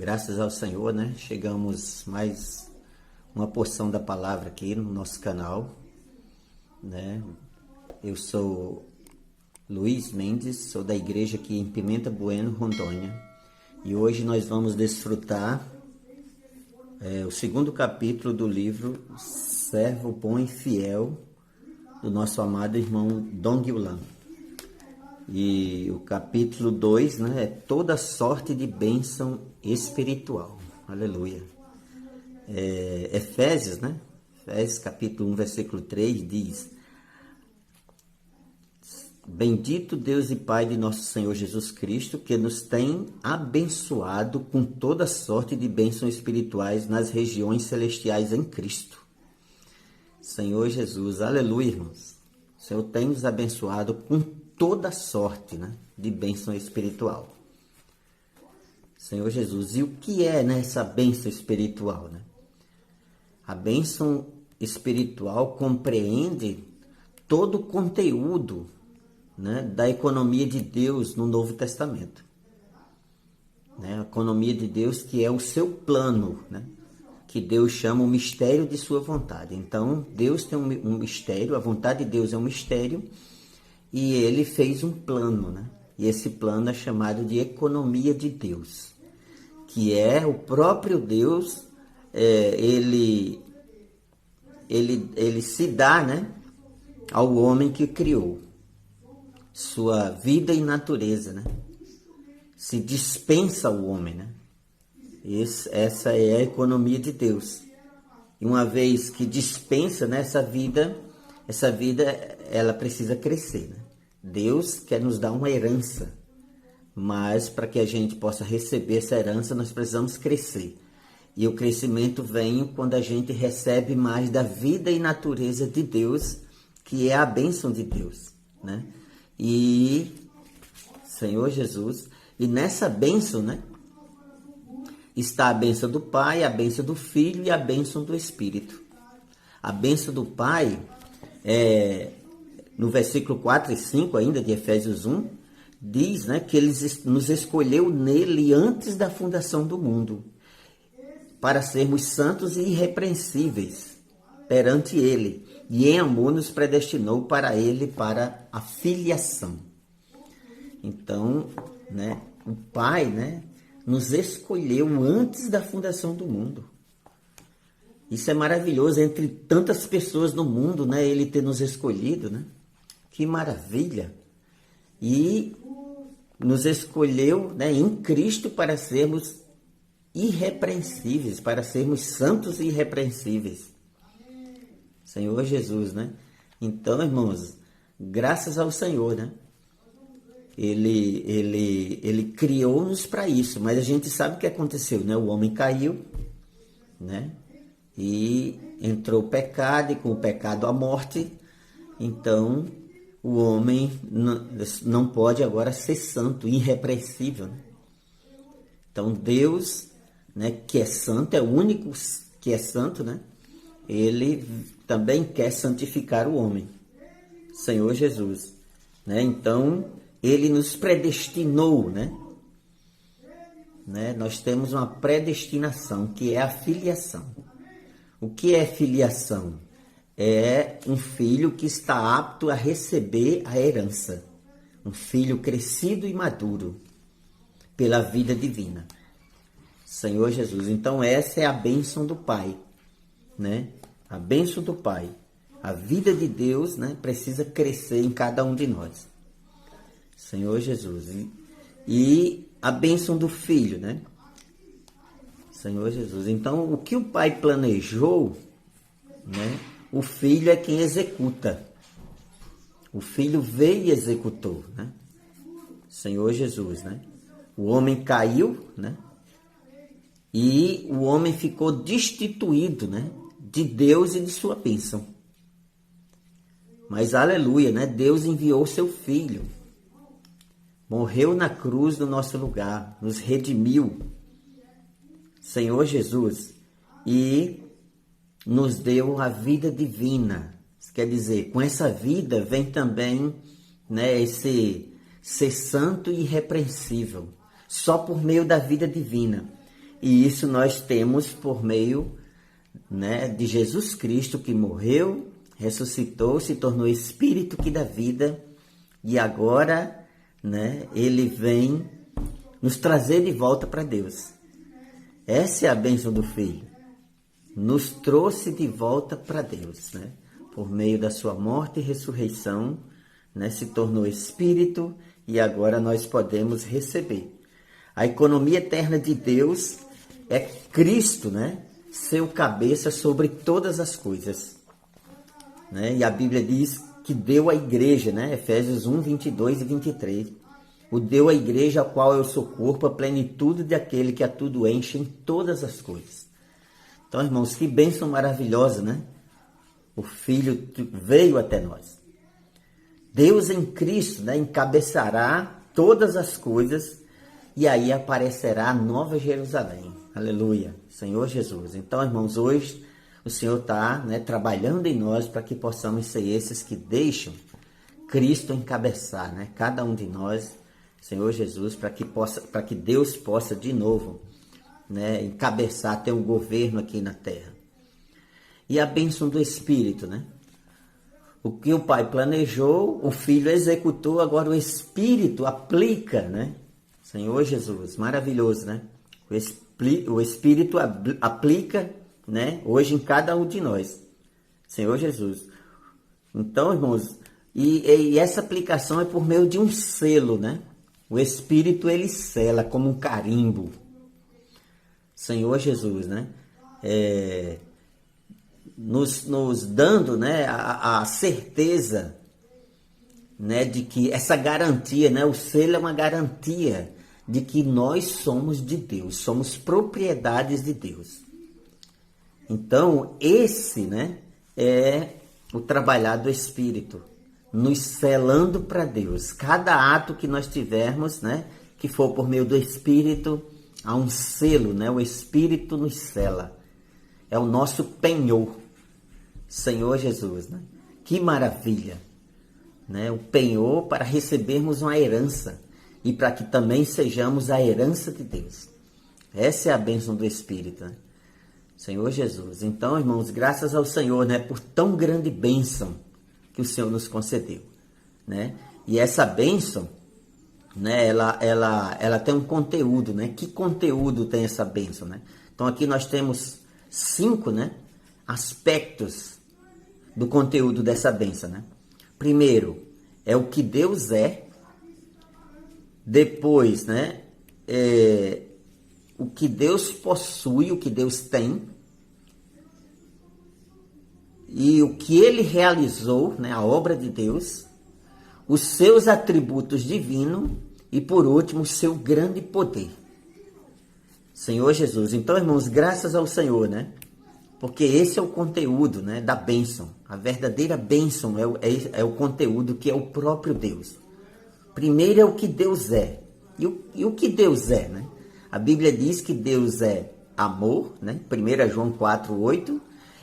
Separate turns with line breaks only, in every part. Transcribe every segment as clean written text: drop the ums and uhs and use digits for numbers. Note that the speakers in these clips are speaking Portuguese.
Graças ao Senhor, né? Chegamos mais uma porção da palavra aqui no nosso canal, né? Eu sou Luiz Mendes, sou da igreja aqui em Pimenta Bueno, Rondônia. E hoje nós vamos desfrutar o segundo capítulo do livro Servo Bom e Fiel, do nosso amado irmão Dong Yulan. E o capítulo 2, né, é toda sorte de bênção espiritual. Aleluia. Efésios, né? Efésios capítulo 1, versículo 3 diz: Bendito Deus e Pai de nosso Senhor Jesus Cristo, que nos tem abençoado com toda sorte de bênçãos espirituais nas regiões celestiais em Cristo. Senhor Jesus, aleluia, irmãos. O Senhor tem nos abençoado com toda sorte, né, de bênção espiritual. Senhor Jesus, e o que é, né, essa bênção espiritual, né? A bênção espiritual compreende todo o conteúdo, né, da economia de Deus no Novo Testamento. Né? A economia de Deus, que é o seu plano, né? Que Deus chama o mistério de sua vontade. Então, Deus tem um mistério, a vontade de Deus é um mistério, e ele fez um plano, né? E esse plano é chamado de economia de Deus, que é o próprio Deus, ele se dá, né, ao homem que criou, sua vida e natureza, né? Se dispensa ao homem, né? Essa é a economia de Deus. E uma vez que dispensa, né, essa vida ela precisa crescer, né? Deus quer nos dar uma herança, mas para que a gente possa receber essa herança, nós precisamos crescer. E o crescimento vem quando a gente recebe mais da vida e natureza de Deus, que é a bênção de Deus, né? E, Senhor Jesus, e nessa bênção, né, está a bênção do Pai, a bênção do Filho e a bênção do Espírito. A bênção do Pai, no versículo 4 e 5 ainda de Efésios 1, diz, né, que Ele nos escolheu nele antes da fundação do mundo, para sermos santos e irrepreensíveis perante Ele, e em amor nos predestinou para Ele, para a filiação. Então, né, o Pai, né, nos escolheu antes da fundação do mundo. Isso é maravilhoso, entre tantas pessoas no mundo, né, Ele ter nos escolhido, né? Que maravilha! E nos escolheu, né, em Cristo para sermos irrepreensíveis, para sermos santos e irrepreensíveis. Senhor Jesus, né? Então, irmãos, graças ao Senhor, né? Ele criou-nos para isso, mas a gente sabe o que aconteceu, né? O homem caiu, né? E entrou o pecado, e com o pecado a morte. Então, o homem não pode agora ser santo, irrepreensível, né? Então, Deus, né, que é santo, é o único que é santo, né? Ele também quer santificar o homem, Senhor Jesus, né? Então, Ele nos predestinou, né? Nós temos uma predestinação, que é a filiação. O que é filiação? É um filho que está apto a receber a herança. Um filho crescido e maduro pela vida divina. Senhor Jesus. Então essa é a bênção do Pai, né? A bênção do Pai. A vida de Deus, né, precisa crescer em cada um de nós. Senhor Jesus. E a bênção do Filho, né? Senhor Jesus. Então, o que o Pai planejou, né, o Filho é quem executa. O Filho veio e executou, né? Senhor Jesus, né? O homem caiu, né? E o homem ficou destituído, né, de Deus e de sua bênção. Mas, aleluia, né? Deus enviou seu Filho. Morreu na cruz no nosso lugar, nos redimiu, Senhor Jesus, e nos deu a vida divina. Isso quer dizer, com essa vida vem também, né, esse ser santo e irrepreensível, só por meio da vida divina. E isso nós temos por meio, né, de Jesus Cristo, que morreu, ressuscitou, se tornou Espírito que dá vida, e agora, né, ele vem nos trazer de volta para Deus. Essa é a bênção do Filho. Nos trouxe de volta para Deus, né? Por meio da sua morte e ressurreição, né, se tornou Espírito, e agora nós podemos receber. A economia eterna de Deus é Cristo, né? Seu cabeça sobre todas as coisas, né? E a Bíblia diz que deu à igreja, né? Efésios 1, 22 e 23. O deu à igreja, a qual eu sou corpo, a plenitude daquele que a tudo enche em todas as coisas. Então, irmãos, que bênção maravilhosa, né? O Filho veio até nós. Deus em Cristo, né, encabeçará todas as coisas, e aí aparecerá a Nova Jerusalém. Aleluia, Senhor Jesus. Então, irmãos, hoje o Senhor está, né, trabalhando em nós para que possamos ser esses que deixam Cristo encabeçar, né, cada um de nós, Senhor Jesus, para que Deus possa de novo, né, encabeçar, ter um governo aqui na terra. E a bênção do Espírito, né? O que o Pai planejou, o Filho executou, agora o Espírito aplica, né? Senhor Jesus, maravilhoso, né? O Espírito aplica, né, hoje em cada um de nós. Senhor Jesus. Então, irmãos, e essa aplicação é por meio de um selo, né? O Espírito, ele sela como um carimbo. Senhor Jesus, né? Nos dando, né, a certeza, né, de que essa garantia, né, o selo é uma garantia de que nós somos de Deus, somos propriedades de Deus. Então, esse, né, é o trabalhar do Espírito, nos selando para Deus. Cada ato que nós tivermos, né, que for por meio do Espírito, há um selo, né, o Espírito nos sela. É o nosso penhor, Senhor Jesus, né? Que maravilha, né? O penhor para recebermos uma herança e para que também sejamos a herança de Deus. Essa é a bênção do Espírito, né? Senhor Jesus. Então, irmãos, graças ao Senhor, né, por tão grande bênção que o Senhor nos concedeu, né? E essa bênção, né, ela tem um conteúdo, né? Que conteúdo tem essa bênção, né? Então, aqui nós temos 5, né, aspectos do conteúdo dessa bênção, né? Primeiro, é o que Deus é. Depois, né, o que Deus possui, o que Deus tem. E o que Ele realizou, né, a obra de Deus. Os seus atributos divinos. E, por último, o seu grande poder. Senhor Jesus. Então, irmãos, graças ao Senhor, né? Porque esse é o conteúdo, né, da bênção. A verdadeira bênção é o conteúdo que é o próprio Deus. Primeiro é o que Deus é. E o que Deus é, né? A Bíblia diz que Deus é amor, né? 1 João 4:8.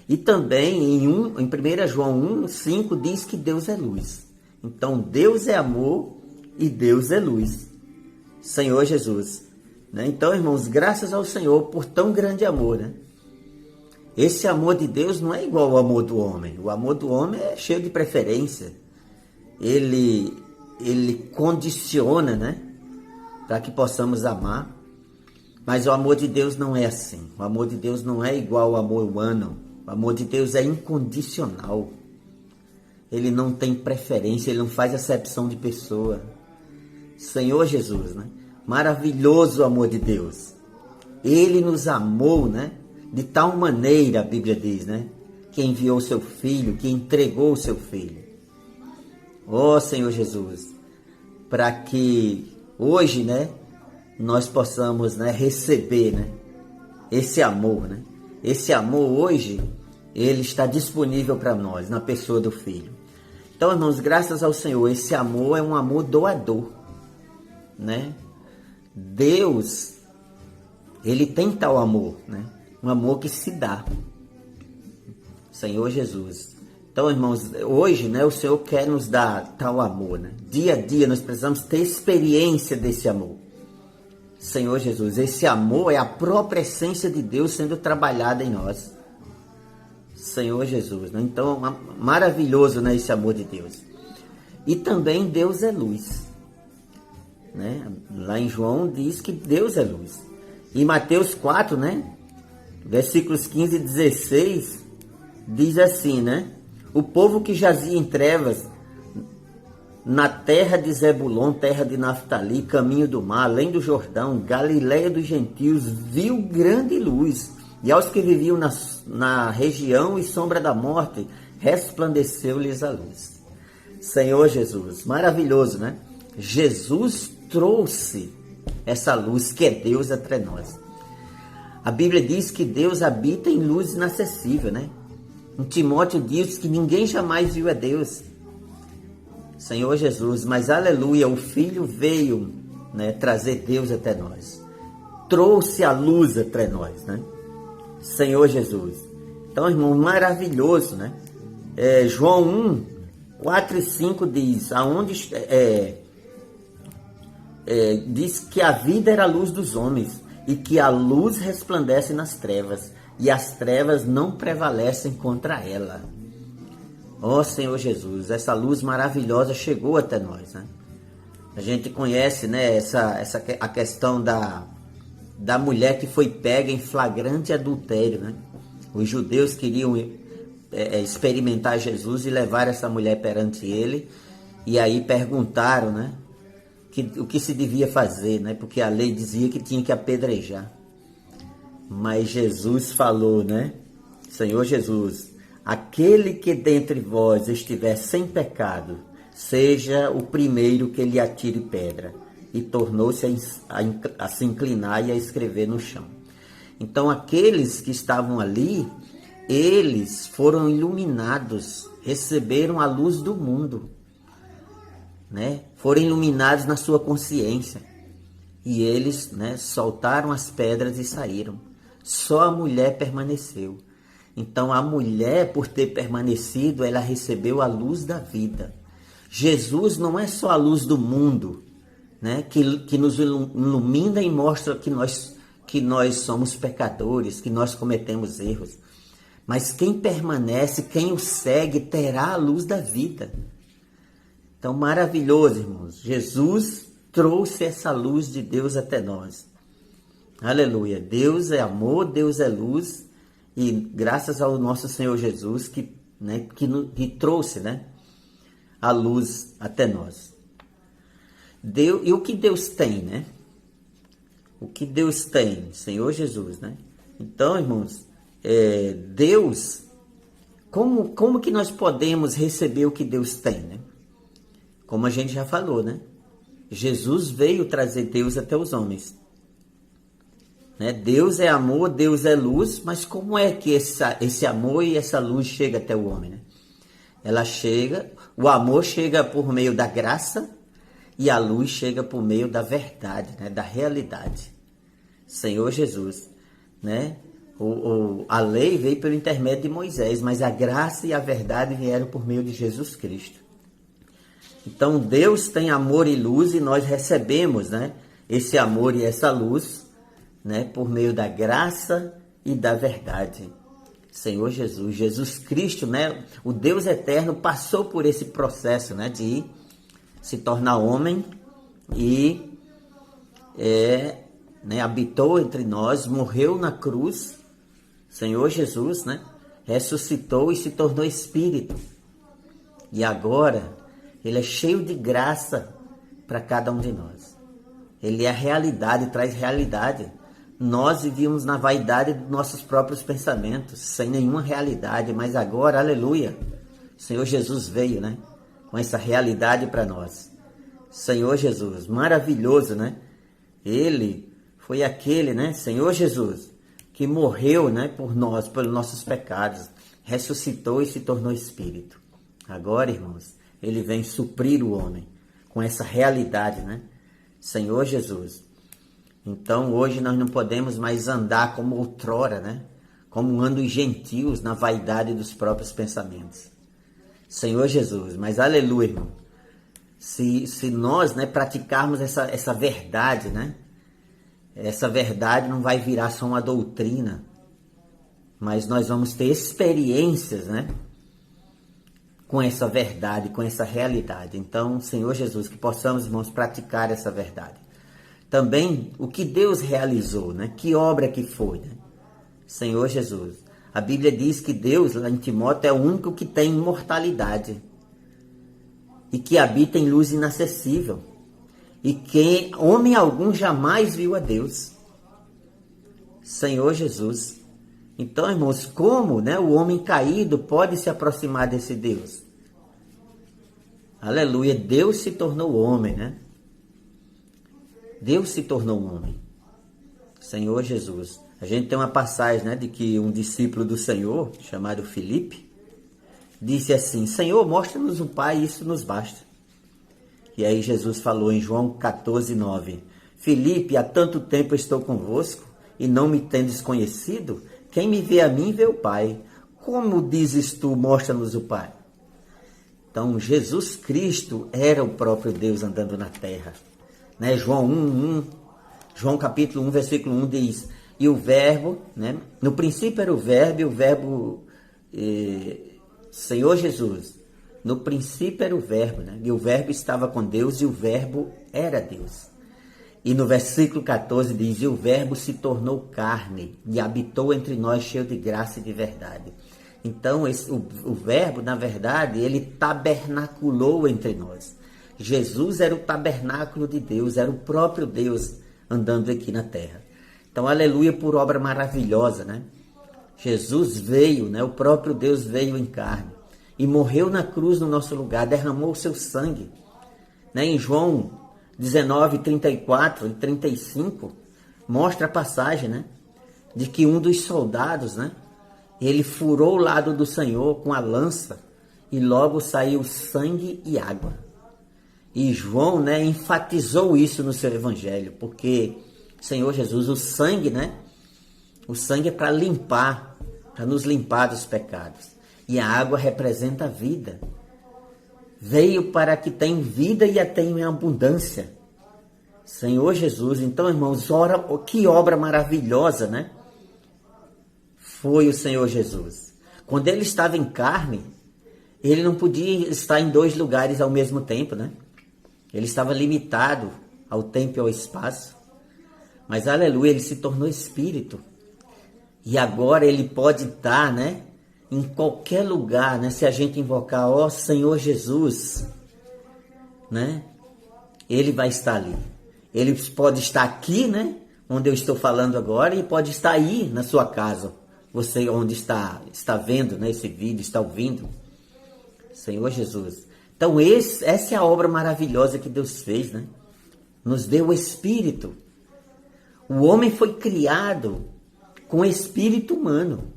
E também em 1 João 1:5 diz que Deus é luz. Então, Deus é amor e Deus é luz. Senhor Jesus. Né? Então, irmãos, graças ao Senhor por tão grande amor, né? Esse amor de Deus não é igual ao amor do homem. O amor do homem é cheio de preferência. Ele condiciona, né, para que possamos amar. Mas o amor de Deus não é assim. O amor de Deus não é igual ao amor humano. O amor de Deus é incondicional. Ele não tem preferência, ele não faz acepção de pessoa. Senhor Jesus, né? Maravilhoso o amor de Deus. Ele nos amou, né? De tal maneira, a Bíblia diz, né? Que enviou o seu Filho, que entregou o seu Filho. Ó Senhor Jesus, para que hoje, né, nós possamos, né, receber, né, esse amor, né? Esse amor hoje, ele está disponível para nós, na pessoa do Filho. Então, irmãos, graças ao Senhor, esse amor é um amor doador, né? Deus, ele tem tal amor, né? Um amor que se dá. Senhor Jesus. Então, irmãos, hoje, né, o Senhor quer nos dar tal amor, né? Dia a dia nós precisamos ter experiência desse amor. Senhor Jesus, esse amor é a própria essência de Deus sendo trabalhada em nós. Senhor Jesus, né? Então, maravilhoso, né, esse amor de Deus. E também Deus é luz, né? Lá em João diz que Deus é luz. E Mateus 4, né, versículos 15 e 16, diz assim, né? O povo que jazia em trevas na terra de Zebulon, terra de Naftali, caminho do mar, além do Jordão, Galileia dos gentios, viu grande luz. E aos que viviam na região e sombra da morte, resplandeceu-lhes a luz. Senhor Jesus, maravilhoso, né? Jesus trouxe essa luz que é Deus entre nós. A Bíblia diz que Deus habita em luz inacessível, né? Em Timóteo diz que ninguém jamais viu a Deus. Senhor Jesus, mas aleluia, o Filho veio, né, trazer Deus até nós. Trouxe a luz até nós, né? Senhor Jesus. Então, irmão, maravilhoso, né? João 1, 4 e 5 diz, diz que a vida era a luz dos homens e que a luz resplandece nas trevas e as trevas não prevalecem contra ela. Ó Senhor Jesus, essa luz maravilhosa chegou até nós, né? A gente conhece, né, a questão da mulher que foi pega em flagrante adultério, né? Os judeus queriam experimentar Jesus e levar essa mulher perante ele, e aí perguntaram, né, o que se devia fazer, né? Porque a lei dizia que tinha que apedrejar. Mas Jesus falou, né? Senhor Jesus, aquele que dentre vós estiver sem pecado, seja o primeiro que lhe atire pedra. E tornou-se a se inclinar e a escrever no chão. Então aqueles que estavam ali, eles foram iluminados, receberam a luz do mundo, né? Foram iluminados na sua consciência. E eles, né, soltaram as pedras e saíram. Só a mulher permaneceu. Então a mulher, por ter permanecido, ela recebeu a luz da vida. Jesus não é só a luz do mundo, né, que nos ilumina e mostra que nós somos pecadores, que nós cometemos erros. Mas quem permanece, quem o segue, terá a luz da vida. Então, maravilhoso, irmãos. Jesus trouxe essa luz de Deus até nós. Aleluia. Deus é amor, Deus é luz. E graças ao nosso Senhor Jesus que trouxe, né, a luz até nós. E o que Deus tem, né? O que Deus tem, Senhor Jesus, né? Então, irmãos, Deus, como que nós podemos receber o que Deus tem, né? Como a gente já falou, né? Jesus veio trazer Deus até os homens, né? Deus é amor, Deus é luz, mas como é que esse amor e essa luz chega até o homem, né? O amor chega por meio da graça, e a luz chega por meio da verdade, né? Da realidade. Senhor Jesus, né? A lei veio pelo intermédio de Moisés, mas a graça e a verdade vieram por meio de Jesus Cristo. Então Deus tem amor e luz e nós recebemos, né, esse amor e essa luz, né, por meio da graça e da verdade. Senhor Jesus, Jesus Cristo, né, o Deus eterno passou por esse processo, né, de se tornar homem e habitou entre nós, morreu na cruz, Senhor Jesus, né, ressuscitou e se tornou Espírito. E agora Ele é cheio de graça para cada um de nós. Ele é a realidade, traz realidade. Nós vivíamos na vaidade dos nossos próprios pensamentos, sem nenhuma realidade, mas agora, aleluia, o Senhor Jesus veio, né, com essa realidade para nós. Senhor Jesus, maravilhoso, né? Ele foi aquele, né, Senhor Jesus, que morreu, né, por nós, pelos nossos pecados, ressuscitou e se tornou Espírito. Agora, irmãos, Ele vem suprir o homem com essa realidade, né? Senhor Jesus. Então, hoje nós não podemos mais andar como outrora, né? Como andam os gentios na vaidade dos próprios pensamentos. Senhor Jesus, mas aleluia, irmão. Se nós, né, praticarmos essa verdade, né? essa verdade não vai virar só uma doutrina, mas nós vamos ter experiências, né? Com essa verdade, com essa realidade. Então, Senhor Jesus, que possamos, irmãos, praticar essa verdade. Também, o que Deus realizou, né? Que obra que foi, né? Senhor Jesus. A Bíblia diz que Deus, lá em Timóteo, é o único que tem imortalidade e que habita em luz inacessível e que homem algum jamais viu a Deus. Senhor Jesus. Então, irmãos, como, né, o homem caído pode se aproximar desse Deus? Aleluia, Deus se tornou homem, né? Deus se tornou homem. Senhor Jesus. A gente tem uma passagem, né, de que um discípulo do Senhor, chamado Filipe, disse assim: Senhor, mostra-nos o Pai, isso nos basta. E aí Jesus falou em João 14:9: Filipe, há tanto tempo estou convosco e não me tendes conhecido? Quem me vê a mim, vê o Pai. Como dizes tu, mostra-nos o Pai? Então, Jesus Cristo era o próprio Deus andando na terra. Né? João capítulo 1, versículo 1 diz: e o verbo, né? No princípio era o verbo, e o verbo, Senhor Jesus, no princípio era o verbo, né? E o verbo estava com Deus, e o verbo era Deus. E no versículo 14 diz: e o verbo se tornou carne e habitou entre nós, cheio de graça e de verdade. Então, o verbo, na verdade, ele tabernaculou entre nós. Jesus era o tabernáculo de Deus, era o próprio Deus andando aqui na terra. Então, aleluia por obra maravilhosa, né? Jesus veio, né? O próprio Deus veio em carne e morreu na cruz no nosso lugar, derramou o seu sangue. Né? Em João 19, 34 e 35, mostra a passagem, né? De que um dos soldados, né? Ele furou o lado do Senhor com a lança e logo saiu sangue e água. E João, né, enfatizou isso no seu evangelho, porque, Senhor Jesus, o sangue, né? O sangue é para limpar, para nos limpar dos pecados. E a água representa a vida. Veio para que tenham vida e a tenham em abundância. Senhor Jesus, então, irmãos, que obra maravilhosa, né? Foi o Senhor Jesus. Quando ele estava em carne, ele não podia estar em dois lugares ao mesmo tempo, né? Ele estava limitado ao tempo e ao espaço. Mas, aleluia, ele se tornou espírito. E agora ele pode estar, né? Em qualquer lugar, né? Se a gente invocar, ó Senhor Jesus, né? Ele vai estar ali. Ele pode estar aqui, né? Onde eu estou falando agora, e pode estar aí na sua casa. Você onde está vendo, né, esse vídeo, está ouvindo. Senhor Jesus. Então essa é a obra maravilhosa que Deus fez, né? Nos deu o Espírito. O homem foi criado com espírito humano.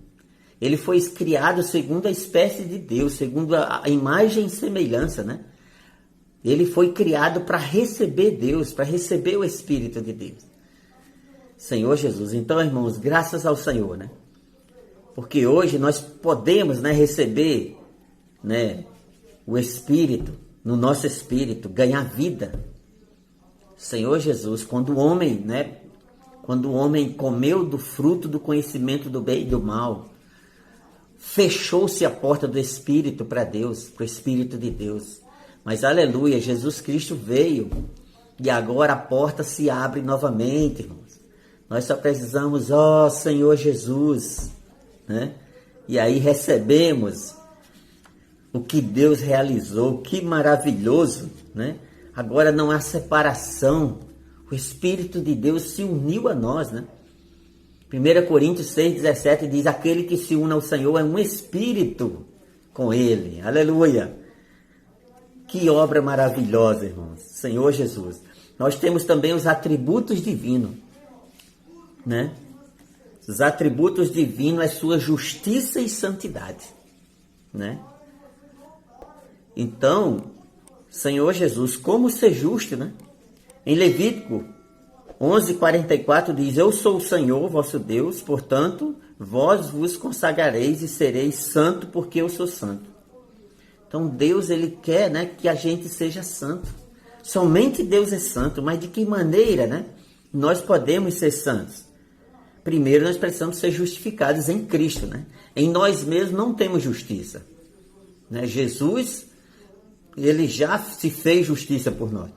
Ele foi criado segundo a espécie de Deus, segundo a imagem e semelhança, né? Ele foi criado para receber Deus, para receber o Espírito de Deus. Senhor Jesus. Então, irmãos, graças ao Senhor, né? Porque hoje nós podemos, né, receber, né, o Espírito, no nosso espírito, ganhar vida. Senhor Jesus, quando o homem, né, quando o homem comeu do fruto do conhecimento do bem e do mal, fechou-se a porta do Espírito para Deus, para o Espírito de Deus. Mas, aleluia, Jesus Cristo veio e agora a porta se abre novamente, irmãos. Nós só precisamos, ó Senhor Jesus, né? E aí recebemos o que Deus realizou, que maravilhoso, né? Agora não há separação, o Espírito de Deus se uniu a nós, né? 1 Coríntios 6,17 diz: aquele que se une ao Senhor é um Espírito com Ele, aleluia! Que obra maravilhosa, irmãos, Senhor Jesus. Nós temos também os atributos divinos, né? Os atributos divinos é sua justiça e santidade, né? Então, Senhor Jesus, como ser justo, né? Em Levítico 11:44 diz: eu sou o Senhor, vosso Deus, portanto, vós vos consagrareis e sereis santo, porque eu sou santo. Então, Deus, ele quer, né, que a gente seja santo. Somente Deus é santo, mas de que maneira, né? nós podemos ser santos? Primeiro, nós precisamos ser justificados em Cristo, né? Em nós mesmos não temos justiça, né? Jesus, ele já se fez justiça por nós.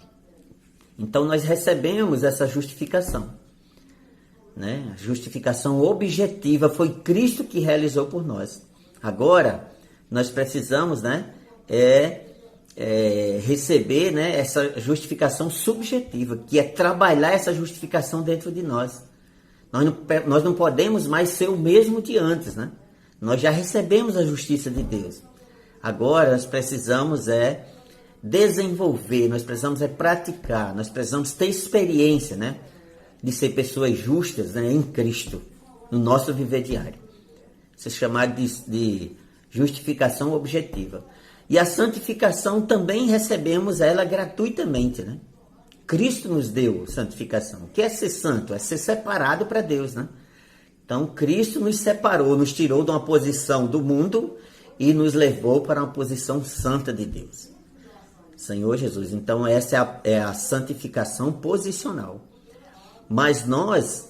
Então, nós recebemos essa justificação, né? A justificação objetiva foi Cristo que realizou por nós. Agora, nós precisamos, né? Receber, né, essa justificação subjetiva, que é trabalhar essa justificação dentro de nós. Nós não podemos mais ser o mesmo de antes, né? Nós já recebemos a justiça de Deus. Agora nós precisamos desenvolver, nós precisamos praticar, nós precisamos ter experiência, né, de ser pessoas justas, né, em Cristo, no nosso viver diário. Isso é chamado de justificação objetiva. E a santificação também recebemos ela gratuitamente, né? Cristo nos deu santificação. O que é ser santo? É ser separado para Deus, né? Então, Cristo nos separou, nos tirou de uma posição do mundo e nos levou para uma posição santa de Deus. Senhor Jesus. Então, essa é a santificação posicional. Mas nós,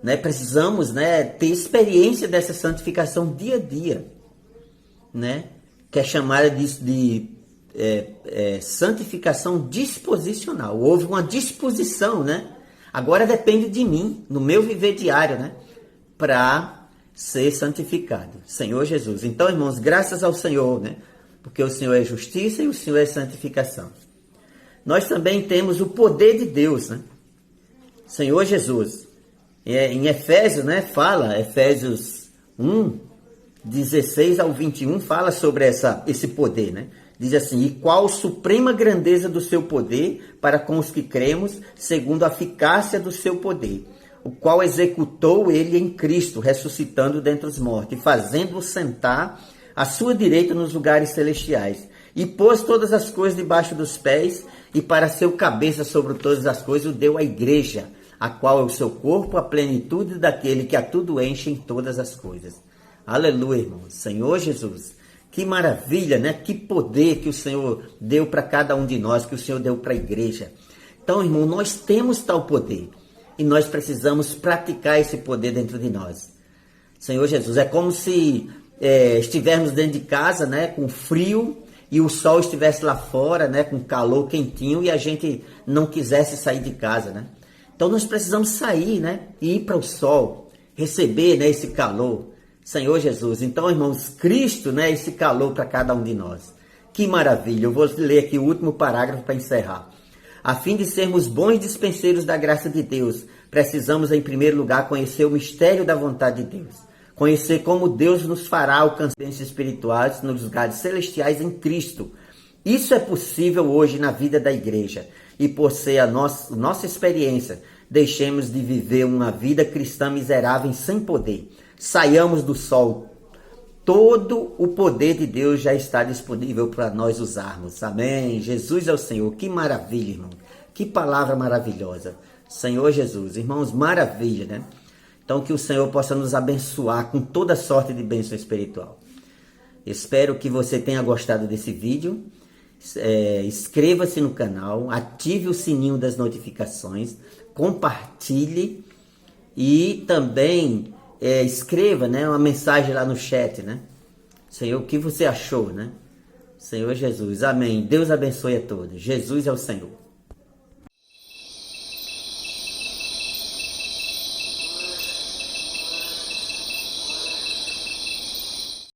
né, precisamos, né, ter experiência dessa santificação dia a dia, né? Que é chamada de santificação disposicional. Houve uma disposição, né? Agora depende de mim, no meu viver diário, né? Para ser santificado. Senhor Jesus. Então, irmãos, graças ao Senhor, né? Porque o Senhor é justiça e o Senhor é santificação. Nós também temos o poder de Deus, né? Senhor Jesus. Em Efésios, né? Fala, Efésios 1, 16 ao 21, fala sobre esse poder, né? Diz assim: e qual suprema grandeza do seu poder para com os que cremos, segundo a eficácia do seu poder, o qual executou ele em Cristo, ressuscitando dentre os mortos, e fazendo-o sentar à sua direita nos lugares celestiais, e pôs todas as coisas debaixo dos pés, e para ser o cabeça sobre todas as coisas, o deu à igreja, a qual é o seu corpo, a plenitude daquele que a tudo enche em todas as coisas. Aleluia, irmão. Senhor Jesus. Que maravilha, né? Que poder que o Senhor deu para cada um de nós, que o Senhor deu para a igreja. Então, irmão, nós temos tal poder. E nós precisamos praticar esse poder dentro de nós. Senhor Jesus, é como se estivermos dentro de casa, né? Com frio, e o sol estivesse lá fora, né? Com calor quentinho, e a gente não quisesse sair de casa, né? Então, nós precisamos sair, né? E ir para o sol, receber, né, esse calor. Senhor Jesus. Então, irmãos, Cristo, né, esse calor para cada um de nós. Que maravilha. Eu vou ler aqui o último parágrafo para encerrar. A fim de sermos bons dispenseiros da graça de Deus, precisamos, em primeiro lugar, conhecer o mistério da vontade de Deus. Conhecer como Deus nos fará alcançar bênçãos espirituais nos lugares celestiais em Cristo. Isso é possível hoje na vida da igreja. E por ser a nossa experiência, deixemos de viver uma vida cristã miserável e sem poder. Saiamos do sol. Todo o poder de Deus já está disponível para nós usarmos. Amém. Jesus é o Senhor. Que maravilha, irmão. Que palavra maravilhosa. Senhor Jesus. Irmãos, maravilha, né? Então, que o Senhor possa nos abençoar com toda sorte de bênção espiritual. Espero que você tenha gostado desse vídeo. Inscreva-se no canal. Ative o sininho das notificações. Compartilhe. E também escreva, né, uma mensagem lá no chat, né? Senhor, o que você achou, né? Senhor Jesus, amém. Deus abençoe a todos. Jesus é o Senhor.